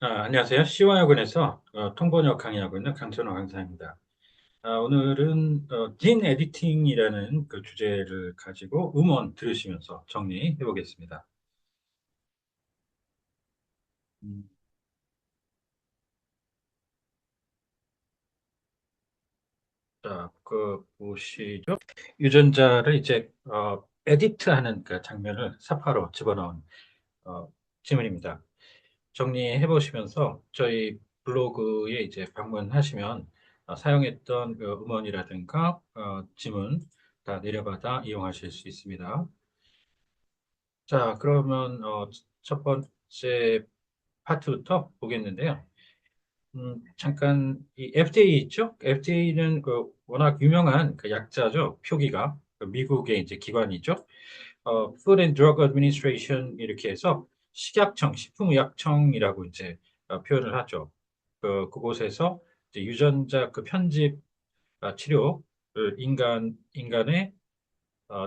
안녕하세요. C화학원에서 통번역 강의하고 있는 강천호 강사입니다. 오늘은 진 에디팅이라는 그 주제를 가지고 음원 들으시면서 정리해 보겠습니다. 음, 자, 보시죠. 유전자를 이제 에디트하는 그 장면을 사파로 집어넣은 어, 지문입니다. 정리해 보시면서 저희 블로그에 이제 방문하시면 사용했던 그 음원이라든가 지문 다 내려받아 이용하실 수 있습니다. 자, 그러면 첫 번째 파트부터 보겠는데요. 잠깐 이 FDA 있죠? FDA는 그 워낙 유명한 그 약자죠. 표기가 그 미국의 이제 기관이죠. Food and Drug Administration 이렇게 해서 식약청, 식품의약청이라고 이제 표현을 하죠. 그곳에서 이제 유전자 그 편집 치료를 인간의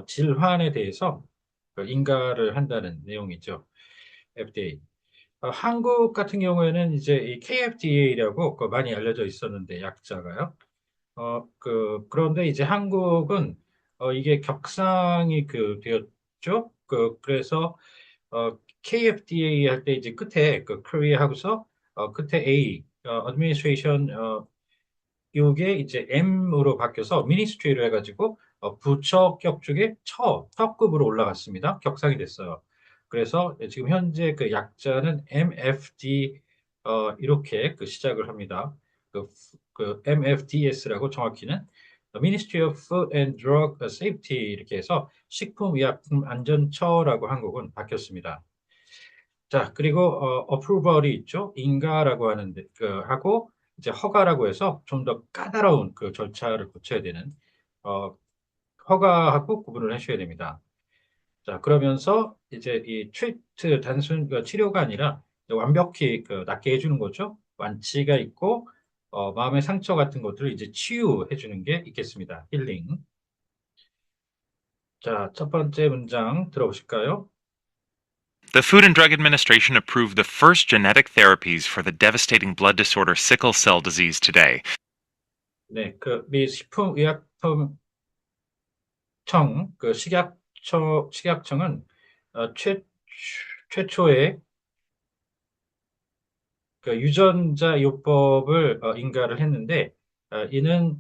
질환에 대해서 그 인가를 한다는 내용이죠. FDA. 한국 같은 경우에는 이제 이 KFDA라고 많이 알려져 있었는데 약자가요. 그런데 이제 한국은 이게 격상이 되었죠. 그래서 KFDA 할 때 이제 끝에 그 Korea 하고서 끝에 A, Administration 이게 이제 M으로 바뀌어서 미니스트리로 해가지고 부처격 중에 처급으로 올라갔습니다. 격상이 됐어요. 그래서 지금 현재 그 약자는 MFD 이렇게 그 시작을 합니다. 그 MFDS라고 정확히는 Ministry of Food and Drug Safety 이렇게 해서 식품의약품안전처라고 한국은 바뀌었습니다. 자, 그리고 어프로벌이 있죠. 인가라고 하는데 하고 이제 허가라고 해서 좀 더 까다로운 그 절차를 거쳐야 되는 어, 허가하고 구분을 하셔야 됩니다. 자, 그러면서 이제 이 트리트 단순 그 치료가 아니라 완벽히 낫게 해주는 거죠. 완치가 있고 마음의 상처 같은 것들을 이제 치유해 주는 게 있겠습니다. 힐링. 자, 첫 번째 문장 들어보실까요? The Food and Drug Administration approved the first genetic therapies for the devastating blood disorder sickle cell disease today. 네, 미 식품의약품 식약청은 최초의 그 유전자 요법을 인가를 했는데 이는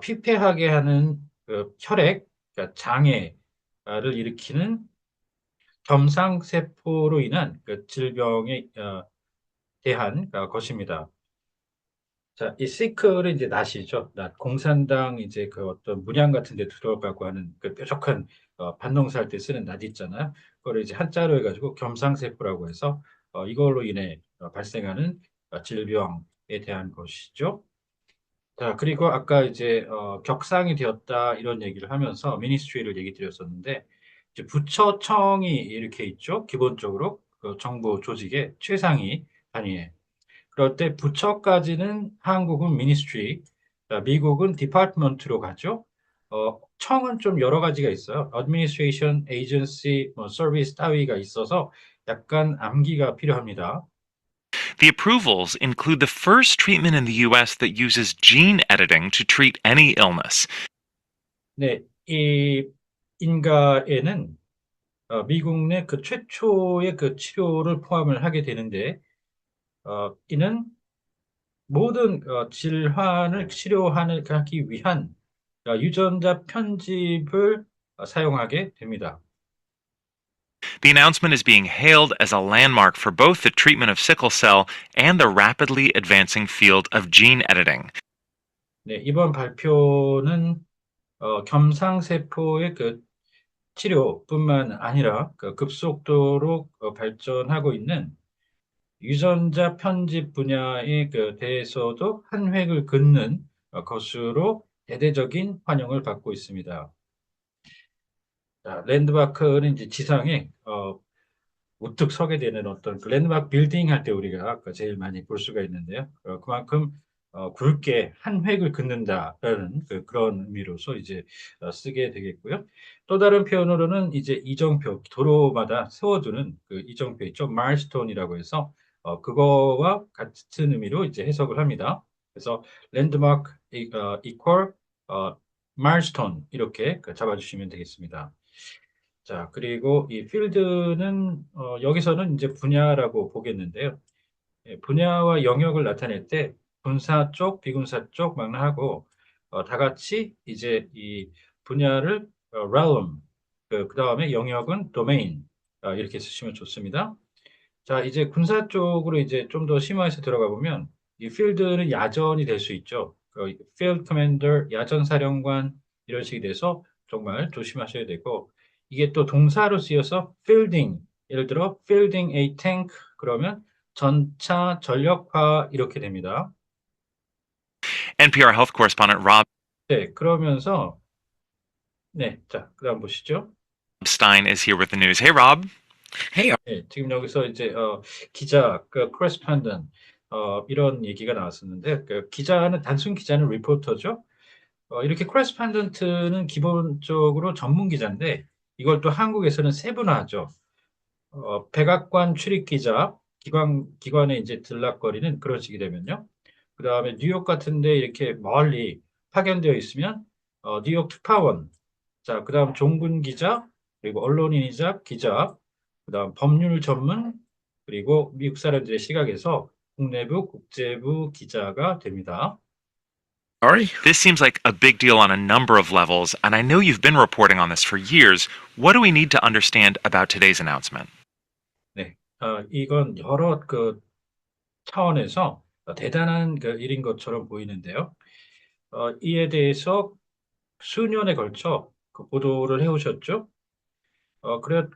피폐하게 하는 그 혈액 그러니까 장애를 일으키는 겸상세포로 인한 그 질병에 대한 것입니다. 자, 이 시클은 이제 낫이죠. 낫. 공산당 이제 그 어떤 문양 같은 데 들어가고 하는 그 뾰족한 밭농사할 때 쓰는 낫 있잖아요. 그걸 이제 한자로 해가지고 겸상세포라고 해서 이걸로 인해 발생하는 질병에 대한 것이죠. 자, 그리고 아까 이제 격상이 되었다 이런 얘기를 하면서 미니스트리를 얘기 드렸었는데 이제 부처청이 이렇게 있죠. 기본적으로 그 정부 조직의 최상위 단위에 그럴 때 부처까지는 한국은 미니스트리, 미국은 디파트먼트로 가죠. 청은 좀 여러 가지가 있어요. Administration, Agency, 뭐 Service 따위가 있어서 약간 암기가 필요합니다. The approvals include the first treatment in the US that uses gene editing to treat any illness. 네, 이 인가에는 미국 내 그 최초의 그 치료를 포함을 하게 되는데 이는 모든 질환을 치료하기 위한 유전자 편집을 사용하게 됩니다. The announcement is being hailed as a landmark for both the treatment of sickle cell and the rapidly advancing field of gene editing. 네, 이번 발표는 겸상세포의 그 치료뿐만 아니라 그 급속도로 발전하고 있는 유전자 편집 분야에 대해서도 한 획을 긋는 것으로 대대적인 환영을 받고 있습니다. 자, 랜드마크는 이제 지상에 우뚝 서게 되는 어떤 그 랜드마크 빌딩 할 때 우리가 제일 많이 볼 수가 있는데요. 그만큼 굵게 한 획을 긋는다라는 그런 의미로서 이제 쓰게 되겠고요. 또 다른 표현으로는 이제 이정표 도로마다 세워두는 그 이정표 있죠. 마일스톤이라고 해서 그거와 같은 의미로 이제 해석을 합니다. 그래서 랜드마크 equal milestone 이렇게 잡아주시면 되겠습니다. 자, 그리고 이 필드는 여기서는 이제 분야라고 보겠는데요. 예, 분야와 영역을 나타낼 때 군사 쪽, 비군사 쪽 망라하고 다 같이 이제 이 분야를 realm, 그다음에 영역은 domain 이렇게 쓰시면 좋습니다. 자, 이제 군사 쪽으로 이제 좀 더 심화해서 들어가 보면 이 필드는 야전이 될 수 있죠. field commander, 야전 사령관 이런 식이 돼서 정말 조심하셔야 되고 이게 또 동사로 쓰여서 fielding, 예를 들어 fielding a tank 그러면 전차 전력화 이렇게 됩니다. NPR health correspondent Rob 네, 그러면서 네, 자, 그다음 보시죠. Stein is here with the news. Hey, Rob. Hey, 네, 지금 여기서 이제 기자, correspondent 이런 얘기가 나왔었는데 기자는 단순 기자는 리포터죠. 이렇게 correspondent는 기본적으로 전문 기자인데 이걸 또 한국에서는 세분화하죠. 백악관 출입 기자, 기관에 이제 들락거리는 그런 식이 되면요. 그 다음에 뉴욕 같은데 이렇게 멀리 파견되어 있으면 뉴욕 특파원, 자, 그 다음 종군 기자, 그리고 언론인이자 기자, 그 다음 법률 전문, 그리고 미국 사람들의 시각에서 국내부, 국제부 기자가 됩니다. Ari. This seems like a big deal on a number of levels, and I know you've been reporting on this for years. What do we need to understand about today's announcement? 네, 이건 여러 차원에서 대단한 일인 것처럼 보이는데요. 이에 대해서 수년에 걸쳐 보도를 해오셨죠.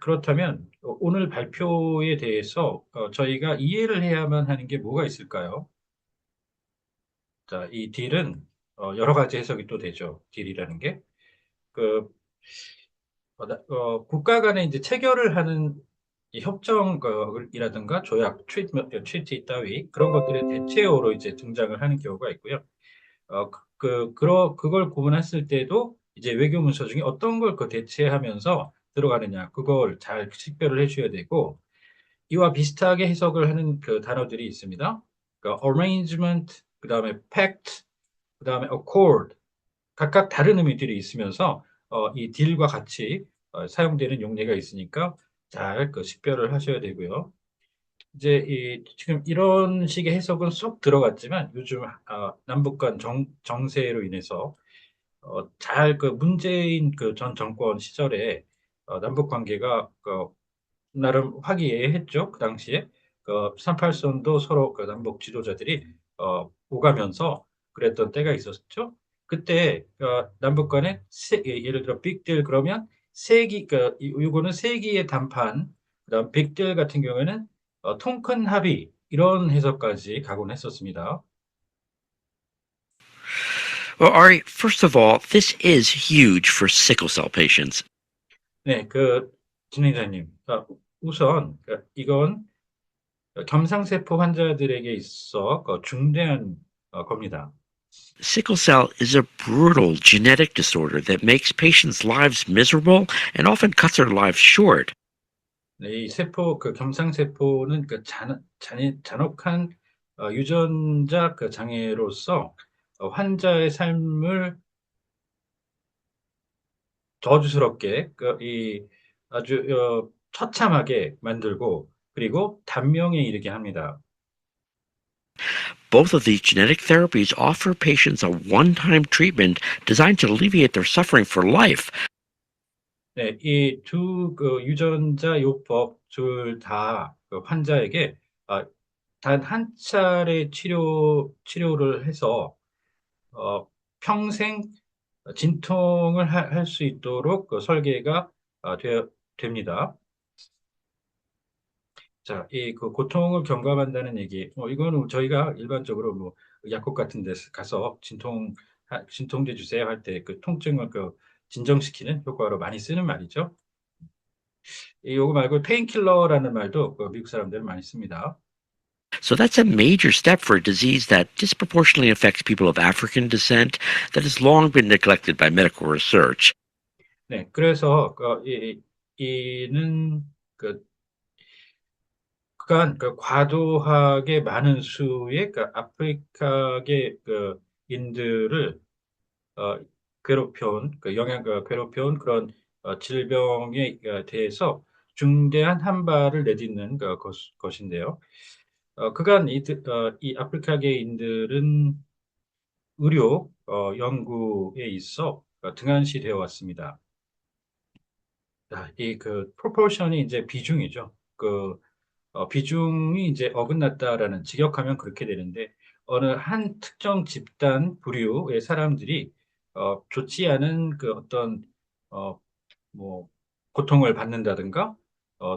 그렇다면 오늘 발표에 대해서 저희가 이해를 해야만 하는 게 뭐가 있을까요? 자, 이 딜은 여러 가지 해석이 또 되죠. 딜이라는 게. 그, 국가 간에 이제 체결을 하는 이 협정이라든가 조약, 트리티 따위 그런 것들의 대체어로 이제 등장을 하는 경우가 있고요. 그걸 구분했을 때도 이제 외교 문서 중에 어떤 걸 대체하면서 들어가느냐, 그걸 잘 식별을 해줘야 되고, 이와 비슷하게 해석을 하는 그 단어들이 있습니다. arrangement, 그 다음에 pact, 그 다음에 accord, 각각 다른 의미들이 있으면서 이 딜과 같이 사용되는 용례가 있으니까 잘 식별을 하셔야 되고요. 이제 지금 이런 식의 해석은 쏙 들어갔지만 요즘 남북 간 정세로 인해서 잘 문재인 전 정권 시절에 남북 관계가 나름 화기애애했죠. 그 당시에 38선도 서로 남북 지도자들이 오가면서 그랬던 때가 있었죠. 그때 남북 간에 예를 들어 빅딜 그러면 세기 이거는 세기의 담판 그다음 빅딜 같은 경우에는 통큰 합의 이런 해석까지 가곤 했었습니다. Well, Ari, first of all, this is huge for sickle cell patients. 네, 진행자님, 우선 이건 겸상세포 환자들에게 있어 중대한 겁니다. Sickle cell is a brutal genetic disorder that makes patients' lives miserable and often cuts their lives short. 네, 이 겸상세포는 잔혹한 유전자 장애로서 환자의 삶을 저주스럽게 아주 처참하게 만들고 그리고 단명에 이르게 합니다. Both of these genetic therapies offer patients a one-time treatment designed to alleviate their suffering for life. 네, 이 두 유전자 요법 둘 다 환자에게 단 한 차례 치료를 해서 평생 진통을 할 수 있도록 설계가 됩니다. 자, 고통을 경감한다는 얘기, 이거는 저희가 일반적으로 뭐 약국 같은 데 가서 진통제 주세요 할 때 통증을 진정시키는 효과로 많이 쓰는 말이죠. 요거 말고 페인킬러라는 말도 미국 사람들은 많이 씁니다. So that's a major step for a disease that disproportionately affects people of African descent that has long been neglected by medical research. 네, 그래서 이는 그간 그 과도하게 많은 수의 그 아프리카계 그 인들을 어, 괴롭혀온 괴롭혀온 그런 질병에 대해서 중대한 한발을 내딛는 것인데요. 그간 이 아프리카계인들은 의료 연구에 있어 등한시되어 왔습니다. 이 그 프로포션이 이제 비중이죠. 비중이 이제 어긋났다라는 직역하면 그렇게 되는데 어느 한 특정 집단 부류의 사람들이 좋지 않은 그 어떤 어, 뭐 고통을 받는다든가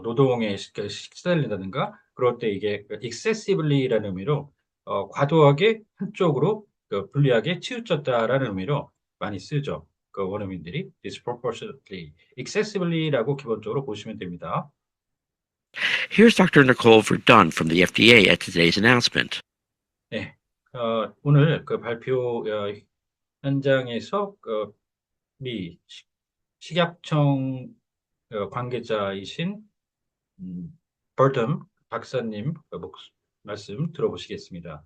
노동에 시달린다든가 그럴 때 이게 excessively라는 의미로 과도하게 한쪽으로 불리하게 치우쳤다라는 의미로 많이 쓰죠. 그 원어민들이 disproportionately, excessively라고 기본적으로 보시면 됩니다. Here's Dr. Nicole Verdun from the FDA at today's announcement. 네, 오늘 그 발표 현장에서 미 식약청 관계자이신 버듬 박사님 말씀 들어보시겠습니다.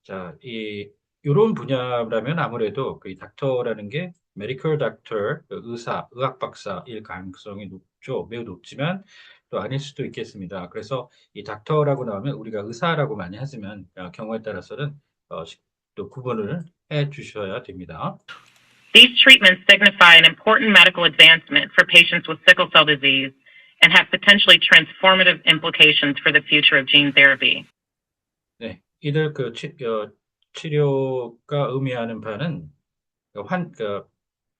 자, 이런 분야라면 아무래도 그 닥터라는 게 메디컬 닥터, 의사, 의학 박사일 가능성이 높죠. 매우 높지만 또 아닐 수도 있겠습니다. 그래서 이 닥터라고 나오면 우리가 의사라고 많이 하지만 경우에 따라서는 또 구분을 해 주셔야 됩니다. These treatments signify an important medical advancement for patients with sickle cell disease and have potentially transformative implications for the future of gene therapy. 네, 이들 치료가 의미하는 바는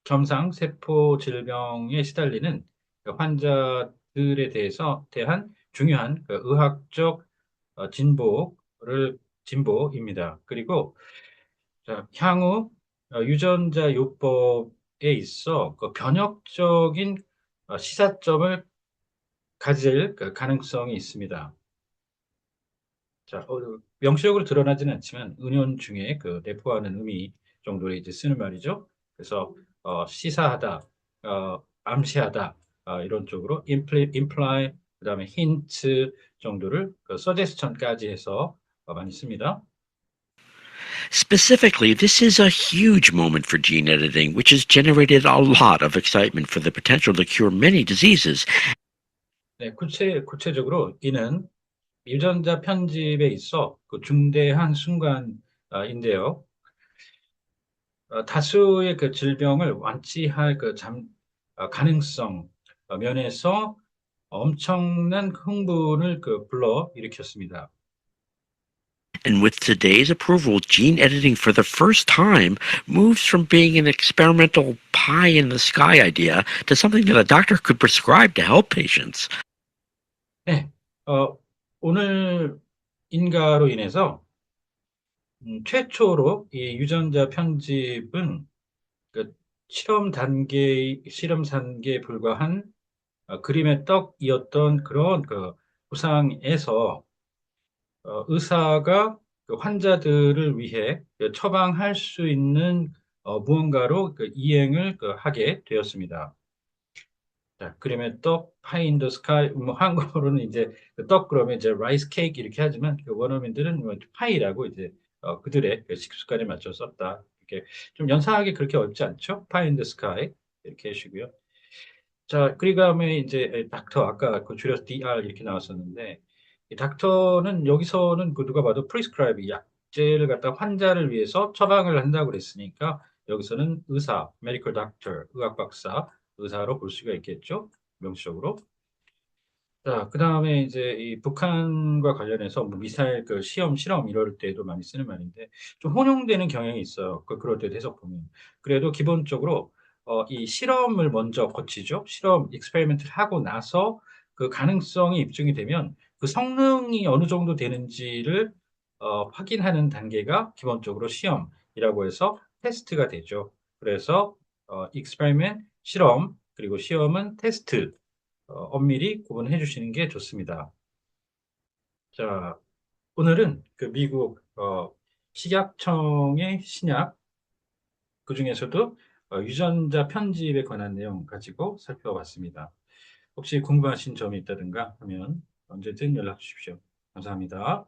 겸상 세포 질병에 시달리는 환자들에 대한 중요한 의학적 진보입니다. 그리고 자, 향후 유전자 요법에 있어 변혁적인 시사점을 가질 가능성이 있습니다. 자, 명시적으로 드러나지는 않지만 은연중에 내포하는 의미 정도로 이제 쓰는 말이죠. 그래서 시사하다, 암시하다 이런 쪽으로 imply 그다음에 hint 정도를 suggestion까지 해서 많이 씁니다. Specifically, this is a huge moment for gene editing, which has generated a lot of excitement for the potential to cure many diseases. 네, 구체적으로 이는 유전자 편집에 있어 중대한 순간인데요. 다수의 질병을 완치할 가능성 면에서 엄청난 흥분을 불러 일으켰습니다. And with today's approval, gene editing for the first time moves from being an experimental pie in the sky idea to something that a doctor could prescribe to help patients. 네, 오늘 인가로 인해서 최초로 이 유전자 편집은 실험 단계에 불과한 그림의 떡이었던 그런 부상에서 의사가 환자들을 위해 처방할 수 있는 무언가로 이행을 하게 되었습니다. 자, 그림의 떡, 파이 인 더 스카이, 뭐 한국어로는 이제 떡 그러면 이제 라이스 케이크 이렇게 하지만 원어민들은 뭐 파이라고 이제 그들의 식습관에 맞춰 썼다. 이렇게 좀 연상하기 그렇게 어렵지 않죠? 파이 인 더 스카이 이렇게 하시고요. 자, 그 다음에 이제 닥터 아까 줄여서 DR 이렇게 나왔었는데 이 닥터는 여기서는 누가 봐도 프리스크라이브 약제를 갖다 환자를 위해서 처방을 한다고 그랬으니까 여기서는 의사, 메디컬 닥터, 의학 박사, 의사로 볼 수가 있겠죠? 명시적으로. 자, 그 다음에 이제 이 북한과 관련해서 뭐 미사일 실험 이럴 때도 많이 쓰는 말인데 좀 혼용되는 경향이 있어요. 그럴 때도 해석 보면. 그래도 기본적으로 이 실험을 먼저 거치죠. 실험, 익스페리멘트를 하고 나서 그 가능성이 입증이 되면 그 성능이 어느 정도 되는지를 확인하는 단계가 기본적으로 시험이라고 해서 테스트가 되죠. 그래서 익스페리멘트, 실험, 그리고 시험은 테스트. 엄밀히 구분해 주시는 게 좋습니다. 자, 오늘은 미국 식약청의 신약, 그 중에서도 유전자 편집에 관한 내용 가지고 살펴봤습니다. 혹시 궁금하신 점이 있다든가 하면 언제든 연락 주십시오. 감사합니다.